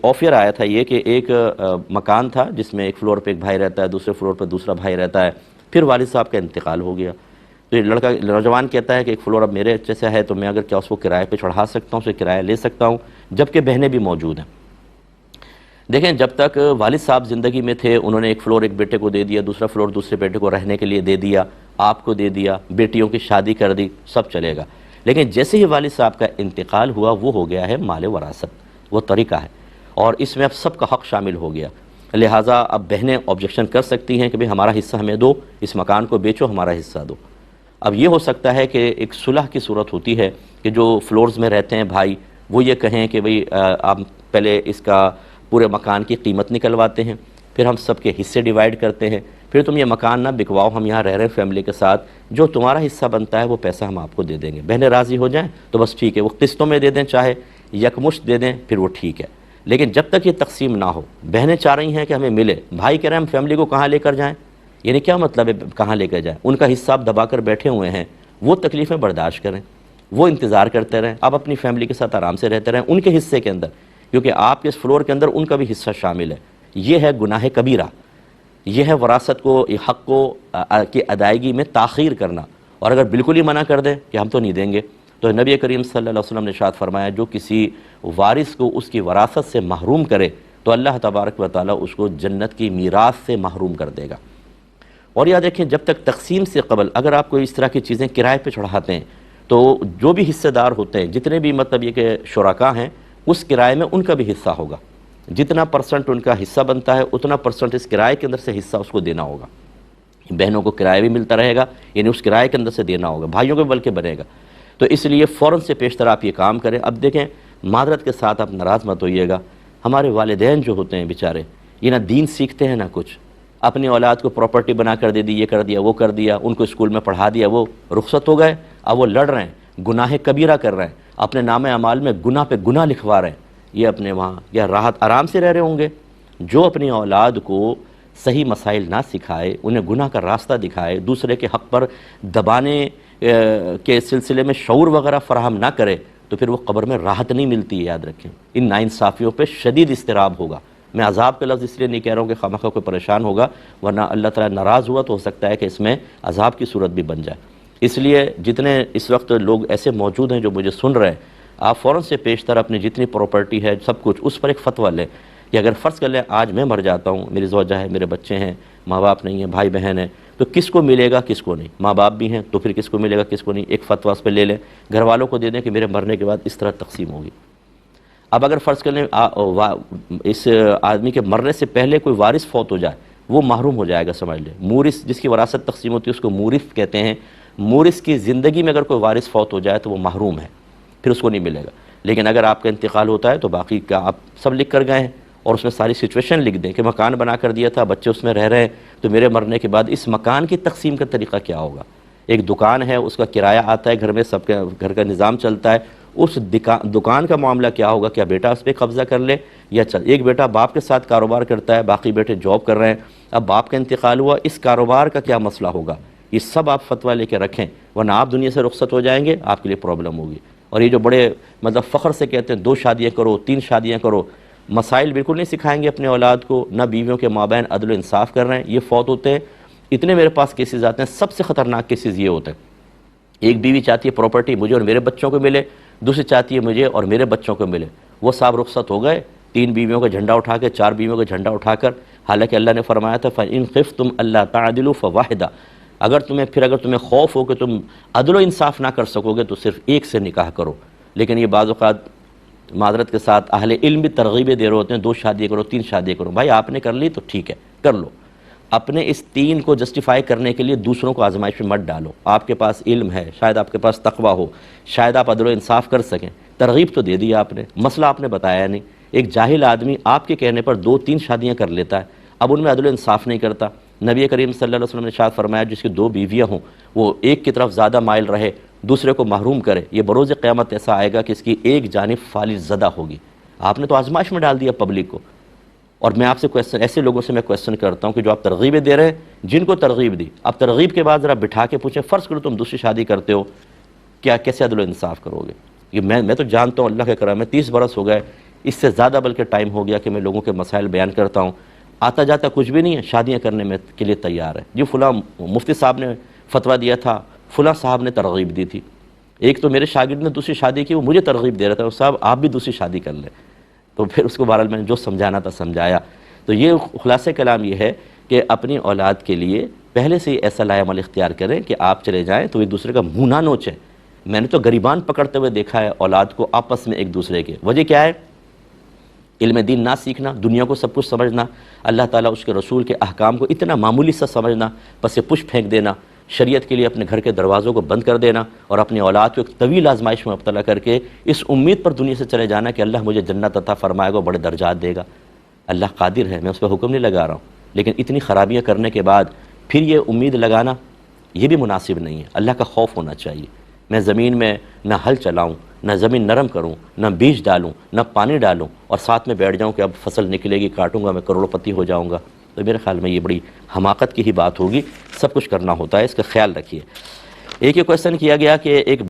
آفیر آیا تھا یہ کہ ایک مکان تھا جس میں ایک فلور پہ ایک بھائی رہتا ہے، دوسرے فلور پہ دوسرا بھائی رہتا ہے، پھر والد صاحب کا انتقال ہو گیا، تو یہ نوجوان کہتا ہے کہ ایک فلور اب میرے اچھے سے ہے تو میں اگر کیا اس کو کرائے پہ چڑھا سکتا ہوں، اسے کرایہ لے سکتا ہوں، جبکہ بہنیں بھی موجود ہیں۔ دیکھیں جب تک والد صاحب زندگی میں تھے انہوں نے ایک فلور ایک بیٹے کو دے دیا، دوسرا فلور دوسرے بیٹے کو رہنے کے لیے دے دیا، آپ کو دے دیا، بیٹیوں کی شادی کر دی، سب چلے گا۔ لیکن جیسے ہی والد صاحب کا انتقال ہوا وہ ہو گیا ہے مال وراثت، وہ طریقہ ہے، اور اس میں اب سب کا حق شامل ہو گیا، لہٰذا اب بہنیں آبجیکشن کر سکتی ہیں کہ بھئی ہمارا حصہ ہمیں دو، اس مکان کو بیچو، ہمارا حصہ دو۔ اب یہ ہو سکتا ہے کہ ایک صلح کی صورت ہوتی ہے کہ جو فلورز میں رہتے ہیں بھائی وہ یہ کہیں کہ بھئی آپ پہلے اس کا پورے مکان کی قیمت نکلواتے ہیں، پھر ہم سب کے حصے ڈیوائیڈ کرتے ہیں، پھر تم یہ مکان نہ بکواؤ، ہم یہاں رہ رہے ہیں فیملی کے ساتھ، جو تمہارا حصہ بنتا ہے وہ پیسہ ہم آپ کو دے دیں گے۔ بہنیں راضی ہو جائیں تو بس ٹھیک ہے، وہ قسطوں میں دے دیں چاہے یکمشت دے دیں پھر وہ ٹھیک ہے، لیکن جب تک یہ تقسیم نہ ہو، بہنیں چاہ رہی ہیں کہ ہمیں ملے، بھائی کہہ رہے ہیں ہم فیملی کو کہاں لے کر جائیں، یعنی کیا مطلب ہے کہاں لے کر جائیں؟ ان کا حصہ آپ دبا کر بیٹھے ہوئے ہیں، وہ تکلیفیں برداشت کریں، وہ انتظار کرتے رہیں، آپ اپنی فیملی کے ساتھ آرام سے رہتے رہیں ان کے حصے کے اندر، کیونکہ آپ کے اس فلور کے اندر ان کا بھی حصہ شامل ہے۔ یہ ہے گناہ کبیرہ، یہ ہے وراثت کو، حق کو کی ادائیگی میں تاخیر کرنا، اور اگر بالکل ہی منع کر دیں کہ ہم تو نہیں دیں گے، تو نبی کریم صلی اللہ علیہ وسلم نے ارشاد فرمایا جو کسی وارث کو اس کی وراثت سے محروم کرے تو اللہ تبارک و تعالیٰ اس کو جنت کی میراث سے محروم کر دے گا۔ اور یاد رکھیں جب تک تقسیم سے قبل اگر آپ کوئی اس طرح کی چیزیں کرائے پہ چڑھاتے ہیں تو جو بھی حصے دار ہوتے ہیں، جتنے بھی مطلب یہ کہ شرکاء ہیں، اس کرائے میں ان کا بھی حصہ ہوگا، جتنا پرسنٹ ان کا حصہ بنتا ہے اتنا پرسنٹ اس کرائے کے اندر سے حصہ اس کو دینا ہوگا۔ بہنوں کو کرایہ بھی ملتا رہے گا، یعنی اس کرائے کے اندر سے دینا ہوگا، بھائیوں کو بلکہ بنے گا۔ تو اس لیے فوراً سے پیشتر آپ یہ کام کریں۔ اب دیکھیں معذرت کے ساتھ آپ ناراض مت ہوئیے گا، ہمارے والدین جو ہوتے ہیں بیچارے یہ نہ دین سیکھتے ہیں نہ کچھ، اپنی اولاد کو پراپرٹی بنا کر دے دی، یہ کر دیا وہ کر دیا، ان کو اسکول میں پڑھا دیا، وہ رخصت ہو گئے، اب وہ لڑ رہے ہیں، گناہ کبیرہ کر رہے ہیں، اپنے نام اعمال میں گناہ پہ گناہ لکھوا رہے ہیں۔ یہ اپنے وہاں یا راحت آرام سے رہ رہے ہوں گے؟ جو اپنی اولاد کو صحیح مسائل نہ سکھائے، انہیں گناہ کا راستہ دکھائے، دوسرے کے حق پر دبانے کے سلسلے میں شعور وغیرہ فراہم نہ کرے، تو پھر وہ قبر میں راحت نہیں ملتی ہے، یاد رکھیں۔ ان ناانصافیوں پہ شدید اضطراب ہوگا۔ میں عذاب کے لفظ اس لیے نہیں کہہ رہا ہوں کہ خواہ کوئی پریشان ہوگا، ورنہ اللہ تعالیٰ ناراض ہوا تو ہو سکتا ہے کہ اس میں عذاب کی صورت بھی بن جائے۔ اس لیے جتنے اس وقت لوگ ایسے موجود ہیں جو مجھے سن رہے ہیں، آپ فوراً سے پیشتر اپنی جتنی پراپرٹی ہے سب کچھ اس پر ایک فتویٰ لیں کہ اگر فرض کر لیں آج میں مر جاتا ہوں، میری زوجہ ہے، میرے بچے ہیں، ماں باپ نہیں ہیں، بھائی بہن ہیں، تو کس کو ملے گا کس کو نہیں؟ ماں باپ بھی ہیں تو پھر کس کو ملے گا کس کو نہیں؟ ایک فتویٰ اس پہ لے لیں، گھر والوں کو دے دیں کہ میرے مرنے کے بعد اس طرح تقسیم ہوگی۔ اب اگر فرض کر لیں اس آدمی کے مرنے سے پہلے کوئی وارث فوت ہو جائے، وہ محروم ہو جائے گا، سمجھ لیں۔ مورث جس کی وراثت تقسیم ہوتی ہے اس کو مورث کہتے ہیں۔ مورث کی زندگی میں اگر کوئی وارث فوت ہو جائے تو وہ محروم ہے، پھر اس کو نہیں ملے گا۔ لیکن اگر آپ کا انتقال ہوتا ہے تو باقی کا آپ سب لکھ کر گئے ہیں، اور اس میں ساری سچویشن لکھ دیں کہ مکان بنا کر دیا تھا، بچے اس میں رہ رہے ہیں، تو میرے مرنے کے بعد اس مکان کی تقسیم کا طریقہ کیا ہوگا؟ ایک دکان ہے، اس کا کرایہ آتا ہے، گھر میں سب کا گھر کا نظام چلتا ہے، اس دکان کا معاملہ کیا ہوگا؟ کیا بیٹا اس پہ قبضہ کر لے یا ایک بیٹا باپ کے ساتھ کاروبار کرتا ہے، باقی بیٹے جاب کر رہے ہیں، اب باپ کا انتقال ہوا، اس کاروبار کا کیا مسئلہ ہوگا؟ یہ سب آپ فتویٰ لے کے رکھیں، ورنہ آپ دنیا سے رخصت ہو جائیں گے، آپ کے لیے پرابلم ہوگی۔ اور یہ جو بڑے مطلب فخر سے کہتے ہیں 2 شادیاں کرو، 3 شادیاں کرو، مسائل بالکل نہیں سکھائیں گے اپنے اولاد کو، نہ بیویوں کے مابین عدل و انصاف کر رہے ہیں، یہ فوت ہوتے ہیں۔ اتنے میرے پاس کیسز آتے ہیں، سب سے خطرناک کیسز یہ ہوتے ہیں، ایک بیوی چاہتی ہے پراپرٹی مجھے اور میرے بچوں کو ملے، دوسری چاہتی ہے مجھے اور میرے بچوں کو ملے، وہ صاحب رخصت ہو گئے 3 بیویوں کا جھنڈا اٹھا کے، 4 بیویوں کا جھنڈا اٹھا کر، حالانکہ اللہ نے فرمایا تھا فَإِنْ خِفْتُمْ أَلَّا تَعْدِلُوا فَوَاحِدَةً، اگر تمہیں خوف ہو کہ تم عدل و انصاف نہ کر سکو گے تو صرف ایک سے نکاح کرو۔ لیکن یہ بعض اوقات معذرت کے ساتھ اہل علم بھی ترغیبیں دے رہے ہوتے ہیں 2 شادیاں کرو، 3 شادیاں کرو۔ بھائی آپ نے کر لی تو ٹھیک ہے، کر لو، اپنے اس 3 کو جسٹیفائی کرنے کے لیے دوسروں کو آزمائش میں مت ڈالو۔ آپ کے پاس علم ہے، شاید آپ کے پاس تقویٰ ہو، شاید آپ عدل و انصاف کر سکیں، ترغیب تو دے دی آپ نے، مسئلہ آپ نے بتایا نہیں۔ ایک جاہل آدمی آپ کے کہنے پر 2-3 شادیاں کر لیتا ہے، اب ان میں عدل و انصاف نہیں کرتا۔ نبی کریم صلی اللہ علیہ وسلم نے ارشاد فرمایا جس کی 2 بیویاں ہوں وہ ایک کی طرف زیادہ مائل رہے، دوسرے کو محروم کرے، یہ بروز قیامت ایسا آئے گا کہ اس کی ایک جانب فالج زدہ ہوگی۔ آپ نے تو آزمائش میں ڈال دیا پبلک کو۔ اور میں آپ سے ایسے لوگوں سے میں کویسچن کرتا ہوں کہ جو آپ ترغیبیں دے رہے ہیں، جن کو ترغیب دی، اب ترغیب کے بعد ذرا بٹھا کے پوچھیں، فرض کرو تم دوسری شادی کرتے ہو، کیا کیسے عدل و انصاف کرو گے؟ یہ میں تو جانتا ہوں، اللہ کے کرم میں 30 برس ہو گئے، اس سے زیادہ بلکہ ٹائم ہو گیا کہ میں لوگوں کے مسائل بیان کرتا ہوں، آتا جاتا کچھ بھی نہیں ہے، شادیاں کرنے میں کے لیے تیار ہے، جی فلاں مفتی صاحب نے فتویٰ دیا تھا، فلاں صاحب نے ترغیب دی تھی، ایک تو میرے شاگرد نے دوسری شادی کی، وہ مجھے ترغیب دے رہا تھا، صاحب آپ بھی دوسری شادی کر لیں، تو پھر اس کو بہرحال میں نے جو سمجھانا تھا سمجھایا۔ تو یہ خلاصہ کلام یہ ہے کہ اپنی اولاد کے لیے پہلے سے ہی ایسا لایا عمل اختیار کریں کہ آپ چلے جائیں تو ایک دوسرے کا منہ نہ نوچیں۔ میں نے تو غریبان پکڑتے ہوئے دیکھا ہے اولاد کو آپس میں ایک دوسرے کے، وجہ کیا ہے؟ علم دین نہ سیکھنا، دنیا کو سب کچھ سمجھنا، اللہ تعالیٰ اس کے رسول کے احکام کو اتنا معمولی سا سمجھنا، پس پش پھینک دینا، شریعت کے لیے اپنے گھر کے دروازوں کو بند کر دینا اور اپنی اولاد کو ایک طویل آزمائش میں مبتلا کر کے اس امید پر دنیا سے چلے جانا کہ اللہ مجھے جنت عطا فرمائے گا، بڑے درجات دے گا۔ اللہ قادر ہے، میں اس پہ حکم نہیں لگا رہا ہوں، لیکن اتنی خرابیاں کرنے کے بعد پھر یہ امید لگانا یہ بھی مناسب نہیں ہے۔ اللہ کا خوف ہونا چاہیے۔ میں زمین میں نہ ہل چلاؤں، نہ زمین نرم کروں، نہ بیج ڈالوں، نہ پانی ڈالوں اور ساتھ میں بیٹھ جاؤں کہ اب فصل نکلے گی، کاٹوں گا، میں کروڑ پتی ہو جاؤں گا، تو میرے خیال میں یہ بڑی حماقت کی ہی بات ہوگی۔ سب کچھ کرنا ہوتا ہے، اس کا خیال رکھیے۔ ایک یہ کویسچن کیا گیا کہ ایک